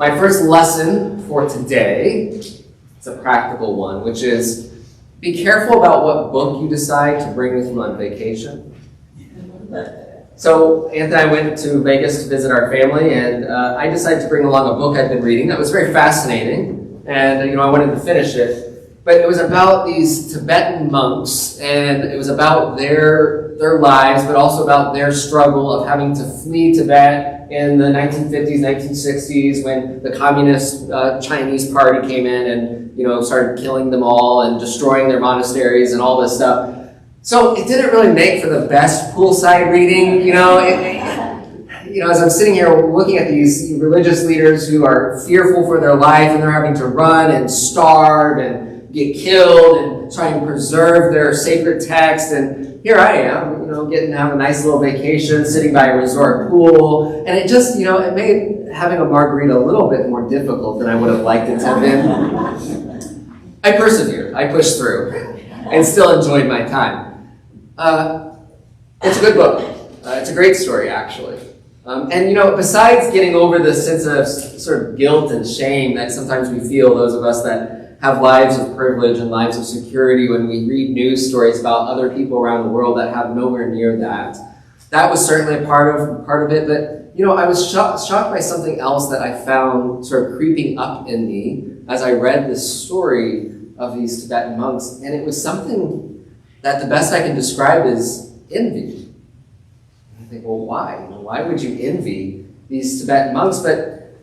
My first lesson for today is a practical one, which is be careful about what book you decide to bring with you on vacation. So Anthony and I went to Vegas to visit our family, and I decided to bring along a book I'd been reading that was very fascinating, and I wanted to finish it. But it was about these Tibetan monks, and it was about their lives, but also about their struggle of having to flee Tibet in the 1950s, 1960s, when the Communist Chinese Party came in and started killing them all and destroying their monasteries and all this stuff. So it didn't really make for the best poolside reading, as I'm sitting here looking at these religious leaders who are fearful for their life and they're having to run and starve and get killed and try and preserve their sacred text. And here I am, getting to have a nice little vacation, sitting by a resort pool. And it just, it made having a margarita a little bit more difficult than I would have liked it to have been. I persevered. I pushed through and still enjoyed my time. It's a good book. It's a great story, actually. Besides getting over the sense of sort of guilt and shame that sometimes we feel, those of us that have lives of privilege and lives of security, when we read news stories about other people around the world that have nowhere near that. That was certainly a part of it, but I was shocked by something else that I found sort of creeping up in me as I read this story of these Tibetan monks, and it was something that the best I can describe is envy. And I think, well, why? Why would you envy these Tibetan monks? But,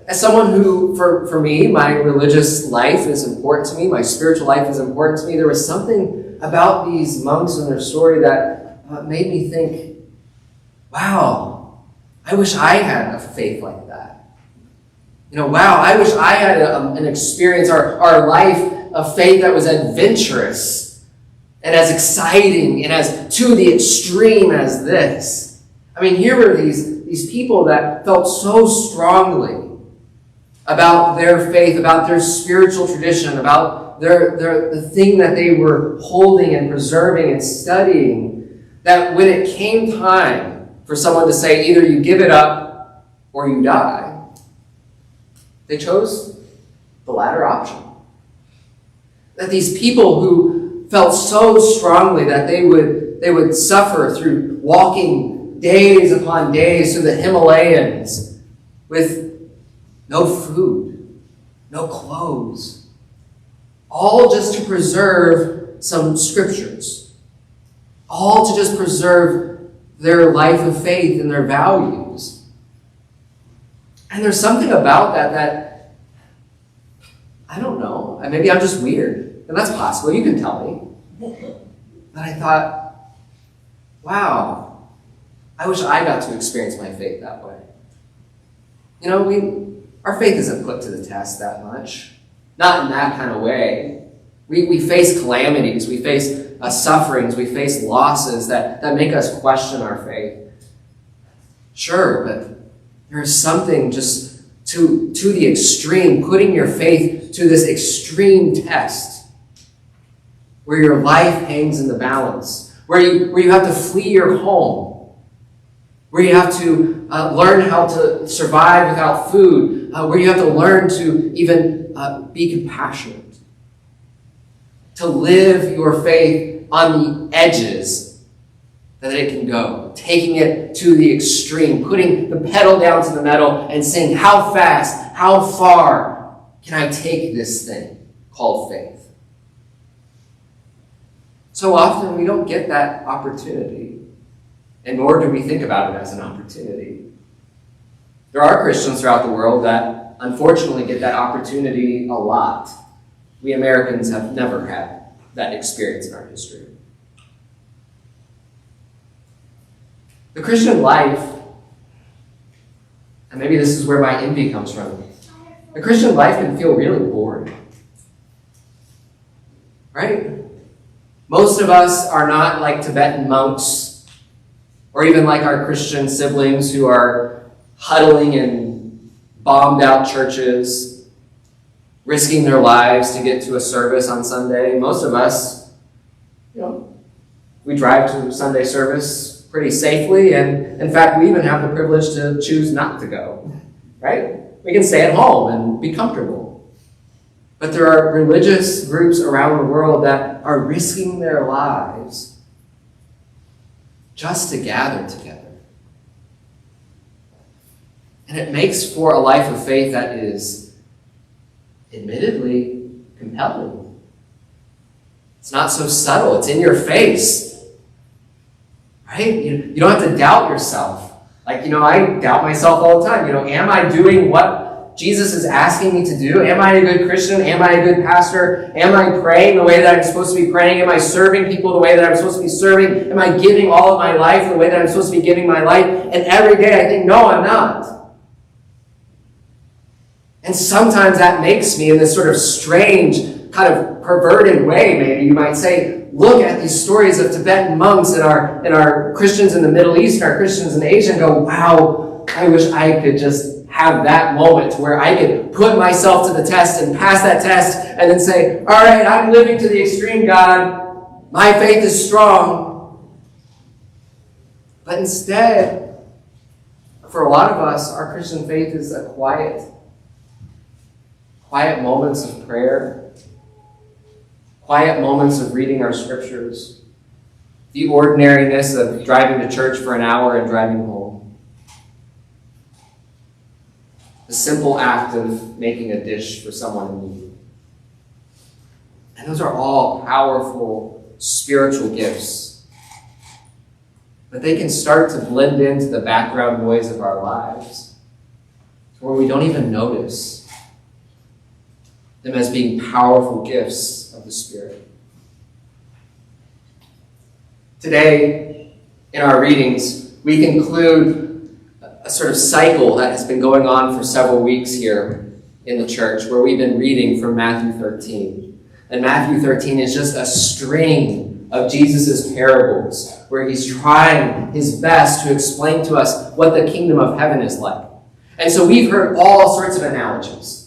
as someone who, for me, my religious life is important to me, my spiritual life is important to me, there was something about these monks and their story that made me think, wow, I wish I had a faith like that. Wow, I wish I had an experience, our life of faith that was adventurous and as exciting and as to the extreme as this. Here were these people that felt so strongly about their faith, about their spiritual tradition, about the thing that they were holding and preserving and studying, that when it came time for someone to say either you give it up or you die, they chose the latter option. That these people who felt so strongly that they would suffer through walking days upon days through the Himalayas with no food, no clothes, all just to preserve some scriptures, all to just preserve their life of faith and their values. And there's something about that I don't know, maybe I'm just weird, and that's possible, you can tell me. But I thought, wow, I wish I got to experience my faith that way. Our faith isn't put to the test that much. Not in that kind of way. We face calamities, we face sufferings, we face losses that make us question our faith. Sure, but there's something just to the extreme, putting your faith to this extreme test, where your life hangs in the balance, where you have to flee your home, where you have to learn how to survive without food, where you have to learn to even be compassionate, to live your faith on the edges that it can go, taking it to the extreme, putting the pedal down to the metal and saying, how fast, how far can I take this thing called faith? So often we don't get that opportunity, and nor do we think about it as an opportunity. There are Christians throughout the world that unfortunately get that opportunity a lot. We Americans have never had that experience in our history. The Christian life, and maybe this is where my envy comes from, the Christian life can feel really boring. Right? Most of us are not like Tibetan monks, or even like our Christian siblings who are huddling in bombed out churches, risking their lives to get to a service on Sunday. Most of us, we drive to Sunday service pretty safely, and in fact, we even have the privilege to choose not to go. right? We can stay at home and be comfortable. But there are religious groups around the world that are risking their lives just to gather together. And it makes for a life of faith that is admittedly compelling. It's not so subtle. It's in your face. Right? You don't have to doubt yourself. I doubt myself all the time. Am I doing what Jesus is asking me to do? Am I a good Christian? Am I a good pastor? Am I praying the way that I'm supposed to be praying? Am I serving people the way that I'm supposed to be serving? Am I giving all of my life the way that I'm supposed to be giving my life? And every day I think, no, I'm not. And sometimes that makes me, in this sort of strange, kind of perverted way, maybe you might say, look at these stories of Tibetan monks and our Christians in the Middle East and our Christians in Asia and go, wow, I wish I could just have that moment where I could put myself to the test and pass that test and then say, all right, I'm living to the extreme, God. My faith is strong. But instead, for a lot of us, our Christian faith is a quiet moments of prayer, quiet moments of reading our scriptures, the ordinariness of driving to church for an hour and driving home, the simple act of making a dish for someone in need. And those are all powerful spiritual gifts. But they can start to blend into the background noise of our lives, to where we don't even notice them as being powerful gifts of the Spirit. Today, in our readings, we conclude a sort of cycle that has been going on for several weeks here in the church, where we've been reading from Matthew 13. And Matthew 13 is just a string of Jesus' parables, where he's trying his best to explain to us what the kingdom of heaven is like. And so we've heard all sorts of analogies.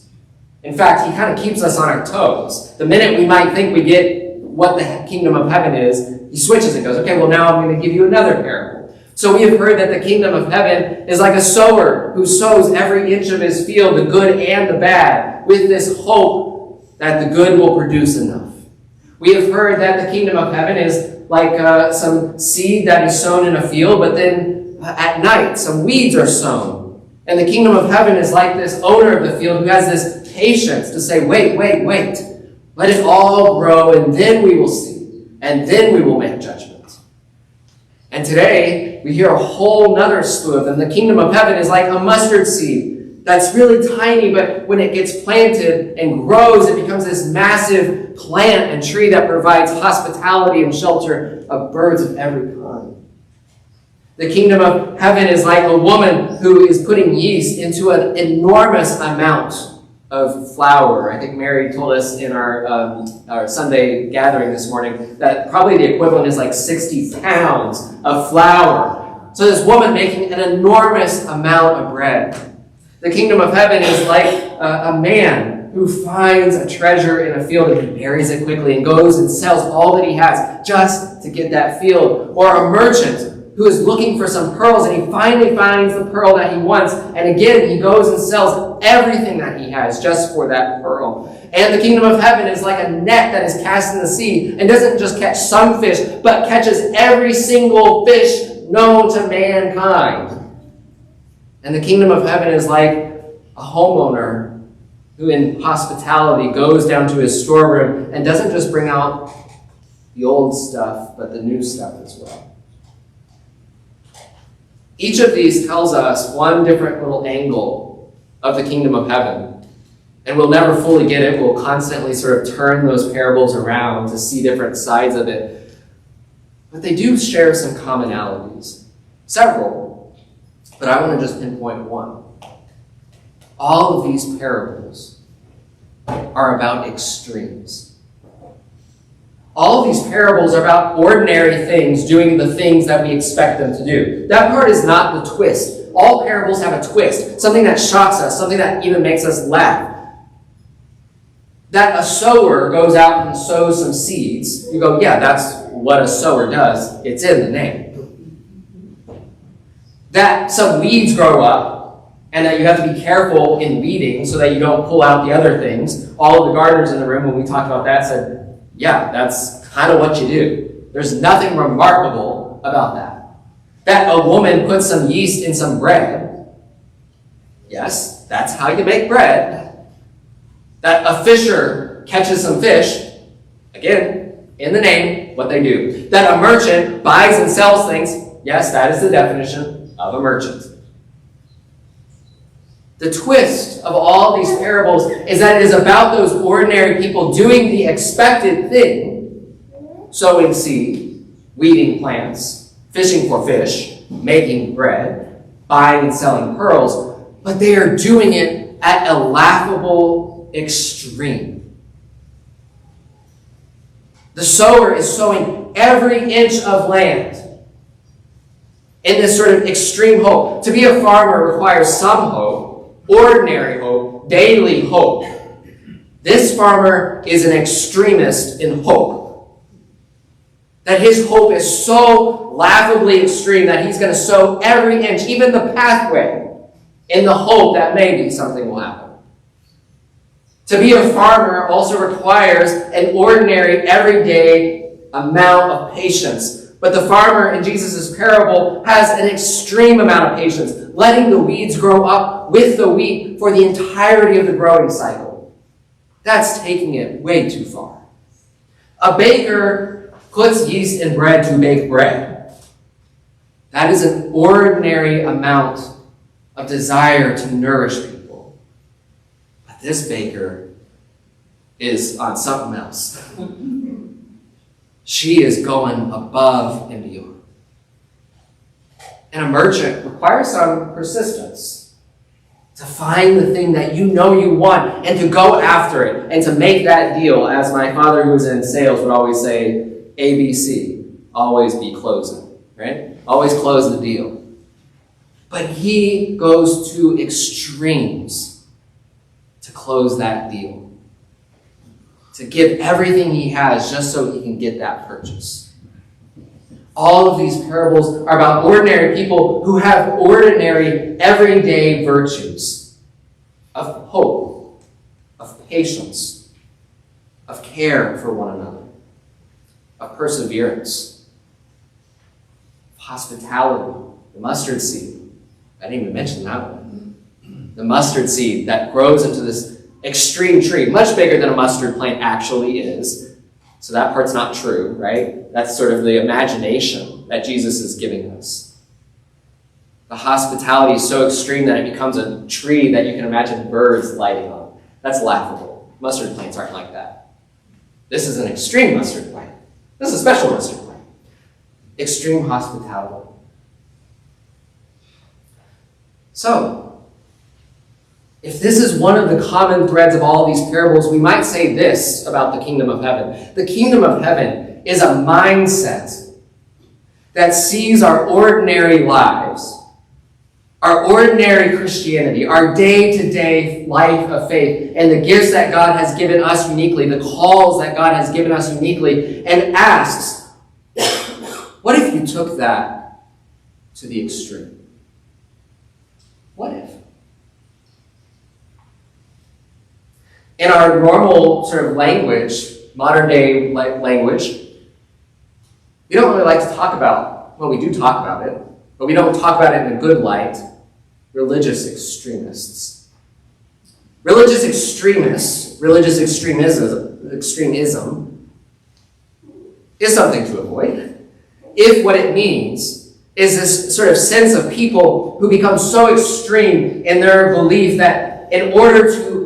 In fact, he kind of keeps us on our toes. The minute we might think we get what the kingdom of heaven is, he switches and goes, okay, well, now I'm going to give you another parable. So we have heard that the kingdom of heaven is like a sower who sows every inch of his field, the good and the bad, with this hope that the good will produce enough. We have heard that the kingdom of heaven is like some seed that is sown in a field, but then at night some weeds are sown. And the kingdom of heaven is like this owner of the field who has this patience to say, wait. Let it all grow, and then we will see. And then we will make judgment. And today, we hear a whole nother slew of them. The kingdom of heaven is like a mustard seed that's really tiny, but when it gets planted and grows, it becomes this massive plant and tree that provides hospitality and shelter of birds of every kind. The kingdom of heaven is like a woman who is putting yeast into an enormous amount of flour. I think Mary told us in our Sunday gathering this morning that probably the equivalent is like 60 pounds of flour. So this woman making an enormous amount of bread. The kingdom of heaven is like a man who finds a treasure in a field and buries it quickly and goes and sells all that he has just to get that field. Or a merchant who is looking for some pearls, and he finally finds the pearl that he wants, and again he goes and sells everything that he has just for that pearl. And the kingdom of heaven is like a net that is cast in the sea, and doesn't just catch some fish, but catches every single fish known to mankind. And the kingdom of heaven is like a homeowner who in hospitality goes down to his storeroom and doesn't just bring out the old stuff, but the new stuff as well. Each of these tells us one different little angle of the kingdom of heaven. And we'll never fully get it. We'll constantly sort of turn those parables around to see different sides of it. But they do share some commonalities. Several. But I want to just pinpoint one. All of these parables are about extremes. All of these parables are about ordinary things doing the things that we expect them to do. That part is not the twist. All parables have a twist, something that shocks us, something that even makes us laugh. That a sower goes out and sows some seeds. You go, yeah, that's what a sower does. It's in the name. That some weeds grow up. and that you have to be careful in weeding so that you don't pull out the other things. All of the gardeners in the room, when we talked about that, said, yeah, that's kind of what you do. There's nothing remarkable about that. That a woman puts some yeast in some bread, yes, that's how you make bread. That a fisher catches some fish, again, in the name, what they do. That a merchant buys and sells things, yes, that is the definition of a merchant. The twist of all these parables is that it is about those ordinary people doing the expected thing, sowing seed, weeding plants, fishing for fish, making bread, buying and selling pearls, but they are doing it at a laughable extreme. The sower is sowing every inch of land in this sort of extreme hope. To be a farmer requires some hope, ordinary hope, daily hope. This farmer is an extremist in hope. That his hope is so laughably extreme that he's going to sow every inch, even the pathway, in the hope that maybe something will happen. To be a farmer also requires an ordinary, everyday amount of patience. But the farmer in Jesus' parable has an extreme amount of patience, letting the weeds grow up with the wheat for the entirety of the growing cycle. That's taking it way too far. A baker puts yeast in bread to bake bread. That is an ordinary amount of desire to nourish people. But this baker is on something else. She is going above and beyond. And a merchant requires some persistence to find the thing that you know you want and to go after it and to make that deal. As my father, who was in sales, would always say, ABC, always be closing, right? Always close the deal. But he goes to extremes to close that deal. To give everything he has just so he can get that purchase. All of these parables are about ordinary people who have ordinary, everyday virtues of hope, of patience, of care for one another, of perseverance, of hospitality, the mustard seed. I didn't even mention that one. The mustard seed that grows into this extreme tree, much bigger than a mustard plant actually is. So that part's not true, right? That's sort of the imagination that Jesus is giving us. The hospitality is so extreme that it becomes a tree that you can imagine birds lighting on. That's laughable. Mustard plants aren't like that. This is an extreme mustard plant. This is a special mustard plant. Extreme hospitality. So, if this is one of the common threads of all these parables, we might say this about the kingdom of heaven. The kingdom of heaven is a mindset that sees our ordinary lives, our ordinary Christianity, our day-to-day life of faith, and the gifts that God has given us uniquely, the calls that God has given us uniquely, and asks, what if you took that to the extreme? What if? In our normal sort of language, modern day language, we don't really like to talk about, well, we do talk about it, but we don't talk about it in a good light, religious extremists. Religious extremists, religious extremism is something to avoid. If what it means is this sort of sense of people who become so extreme in their belief that in order to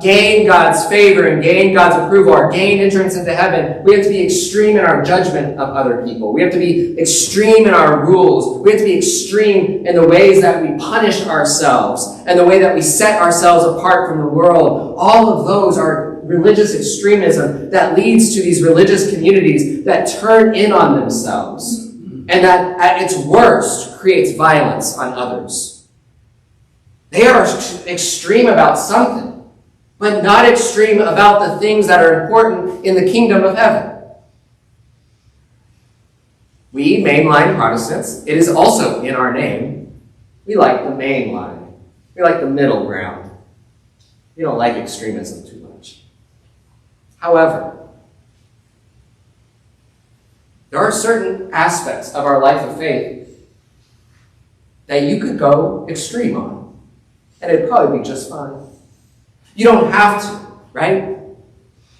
gain God's favor and gain God's approval or gain entrance into heaven, we have to be extreme in our judgment of other people. We have to be extreme in our rules. We have to be extreme in the ways that we punish ourselves and the way that we set ourselves apart from the world. All of those are religious extremism that leads to these religious communities that turn in on themselves and that at its worst creates violence on others. They are extreme about something, but not extreme about the things that are important in the kingdom of heaven. We, mainline Protestants, it is also in our name, we like the main line. We like the middle ground. We don't like extremism too much. However, there are certain aspects of our life of faith that you could go extreme on, and it'd probably be just fine. You don't have to, right?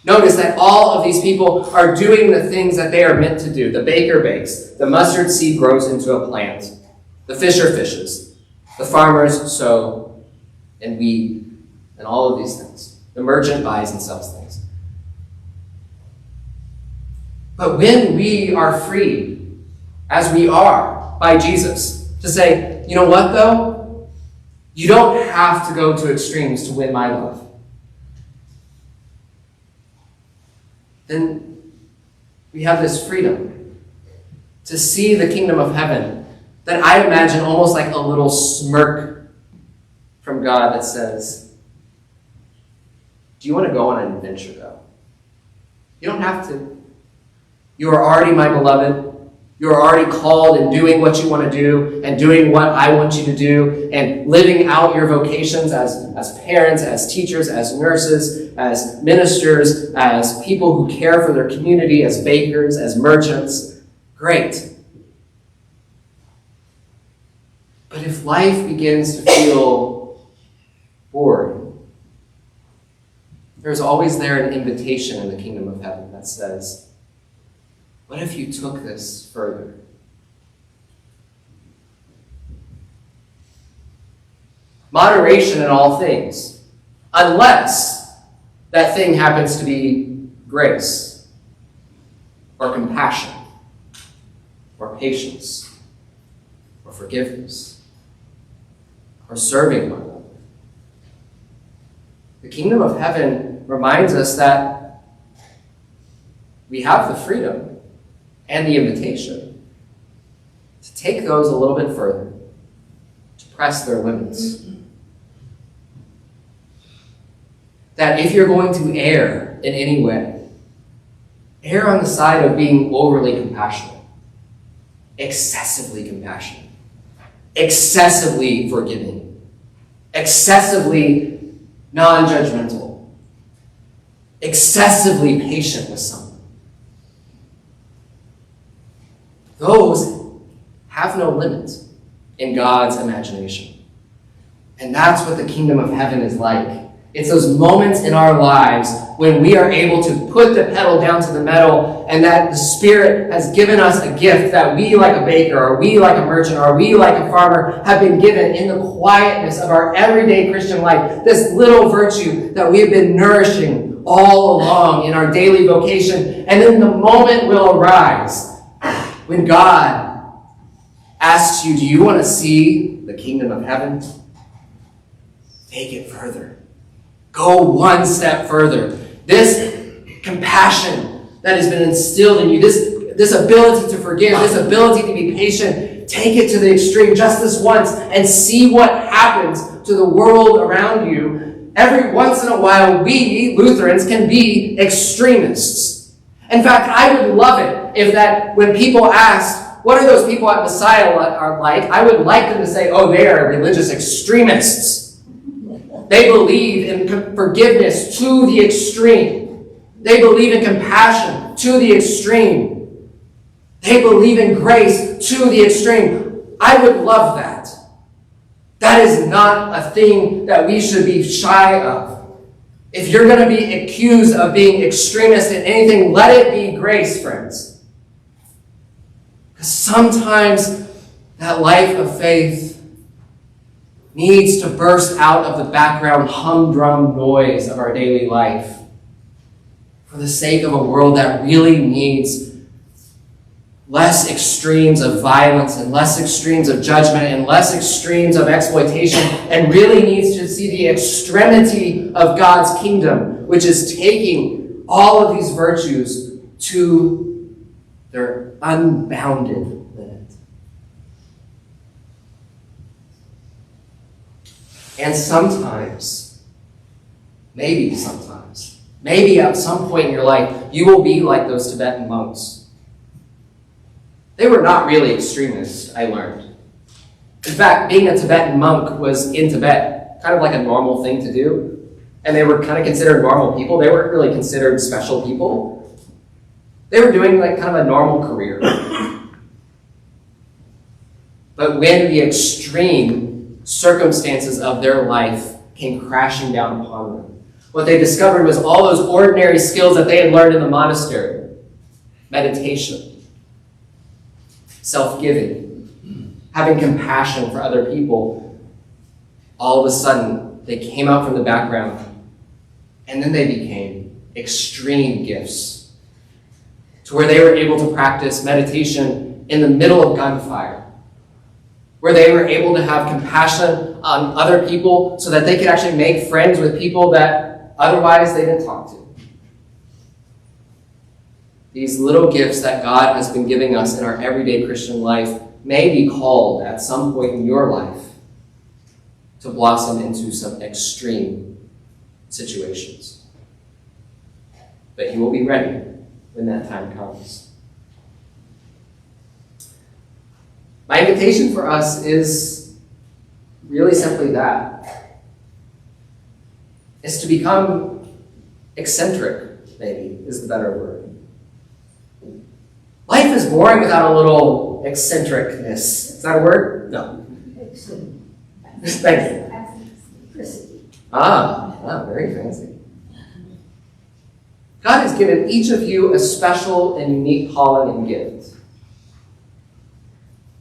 Notice that all of these people are doing the things that they are meant to do. The baker bakes. The mustard seed grows into a plant. The fisher fishes. The farmers sow and weed and all of these things. The merchant buys and sells things. But when we are freed, as we are by Jesus, to say, you know what though? You don't have to go to extremes to win my love. Then we have this freedom to see the kingdom of heaven that I imagine almost like a little smirk from God that says, do you want to go on an adventure though? You don't have to. You are already my beloved. You are already called and doing what you want to do and doing what I want you to do and living out your vocations as parents, as teachers, as nurses, as ministers, as people who care for their community, as bakers, as merchants. Great. But if life begins to feel boring, there's always there an invitation in the kingdom of heaven that says, what if you took this further? Moderation in all things, unless that thing happens to be grace, or compassion, or patience, or forgiveness, or serving one another. The kingdom of heaven reminds us that we have the freedom and the invitation to take those a little bit further, to press their limits. That if you're going to err in any way, err on the side of being overly compassionate, excessively compassionate, excessively forgiving, excessively non-judgmental, excessively patient with someone. Those have no limit in God's imagination. And that's what the kingdom of heaven is like. It's those moments in our lives when we are able to put the pedal down to the metal and that the Spirit has given us a gift that we, like a baker, or we, like a merchant, or we, like a farmer, have been given in the quietness of our everyday Christian life. This little virtue that we have been nourishing all along in our daily vocation. And then the moment will arise when God asks you, do you want to see the kingdom of heaven? Take it further. Go one step further. This compassion that has been instilled in you, this ability to forgive, this ability to be patient, take it to the extreme just this once and see what happens to the world around you. Every once in a while, we, Lutherans, can be extremists. In fact, I would love it if that when people ask, what are those people at Messiah are like? I would like them to say, oh, they are religious extremists. They believe in forgiveness to the extreme. They believe in compassion to the extreme. They believe in grace to the extreme. I would love that. That is not a thing that we should be shy of. If you're going to be accused of being extremist in anything, let it be grace, friends. Because sometimes that life of faith needs to burst out of the background humdrum noise of our daily life for the sake of a world that really needs less extremes of violence and less extremes of judgment and less extremes of exploitation, and really needs to see the extremity of God's kingdom, which is taking all of these virtues to their unbounded limit. And sometimes, maybe at some point in your life, you will be like those Tibetan monks. They were not really extremists, I learned. In fact, being a Tibetan monk was in Tibet. kind of like a normal thing to do, and they were kind of considered normal people. They weren't really considered special people. They were doing like kind of a normal career. But when the extreme circumstances of their life came crashing down upon them, what they discovered was all those ordinary skills that they had learned in the monastery: meditation, self-giving, having compassion for other people. All of a sudden, they came out from the background, and then they became extreme gifts, to where they were able to practice meditation in the middle of gunfire, where they were able to have compassion on other people so that they could actually make friends with people that otherwise they didn't talk to. These little gifts that God has been giving us in our everyday Christian life may be called at some point in your life to blossom into some extreme situations. But you will be ready when that time comes. My invitation for us is really simply that. It's to become eccentric, maybe, is the better word. Life is boring without a little eccentricness. Is that a word? No. Thank you. Very fancy. God has given each of you a special and unique calling and gift.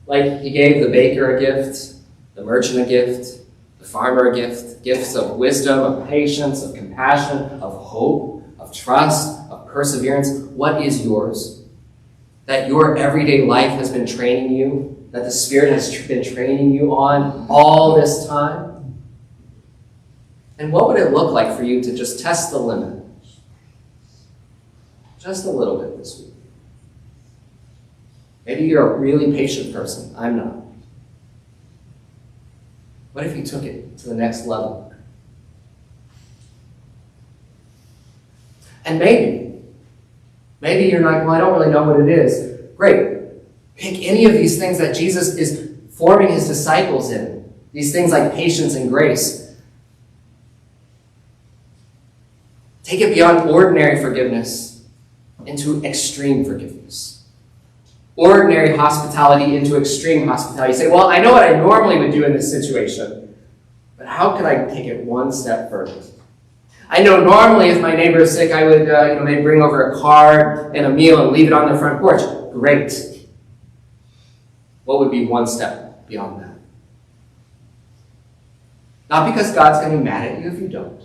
Like he gave the baker a gift, the merchant a gift, the farmer a gift, gifts of wisdom, of patience, of compassion, of hope, of trust, of perseverance. What is yours? That your everyday life has been training you, that the Spirit has been training you on all this time? And what would it look like for you to just test the limit? Just a little bit this week. Maybe you're a really patient person. I'm not. What if you took it to the next level? And maybe you're like, well, I don't really know what it is. Great. Pick any of these things that Jesus is forming his disciples in. These things like patience and grace. Take it beyond ordinary forgiveness into extreme forgiveness. Ordinary hospitality into extreme hospitality. You say, well, I know what I normally would do in this situation, but how could I take it one step further? I know normally if my neighbor is sick, I would maybe bring over a card and a meal and leave it on their front porch. Great. What would be one step beyond that? Not because God's going to be mad at you if you don't,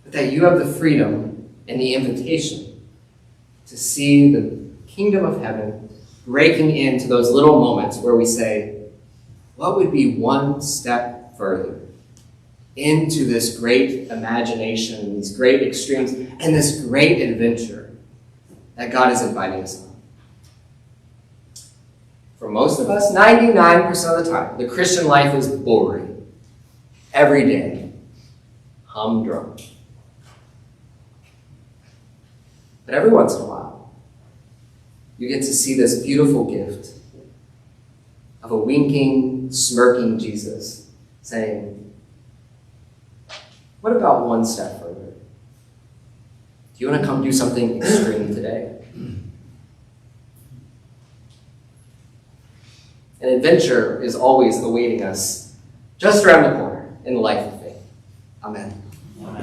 but that you have the freedom and the invitation to see the kingdom of heaven breaking into those little moments where we say, what would be one step further into this great imagination, these great extremes, and this great adventure that God is inviting us on? For most of us, 99% of the time, the Christian life is boring. Every day, humdrum. But every once in a while, you get to see this beautiful gift of a winking, smirking Jesus saying, what about one step further? Do you want to come do something extreme today? An adventure is always awaiting us just around the corner in the life of faith. Amen.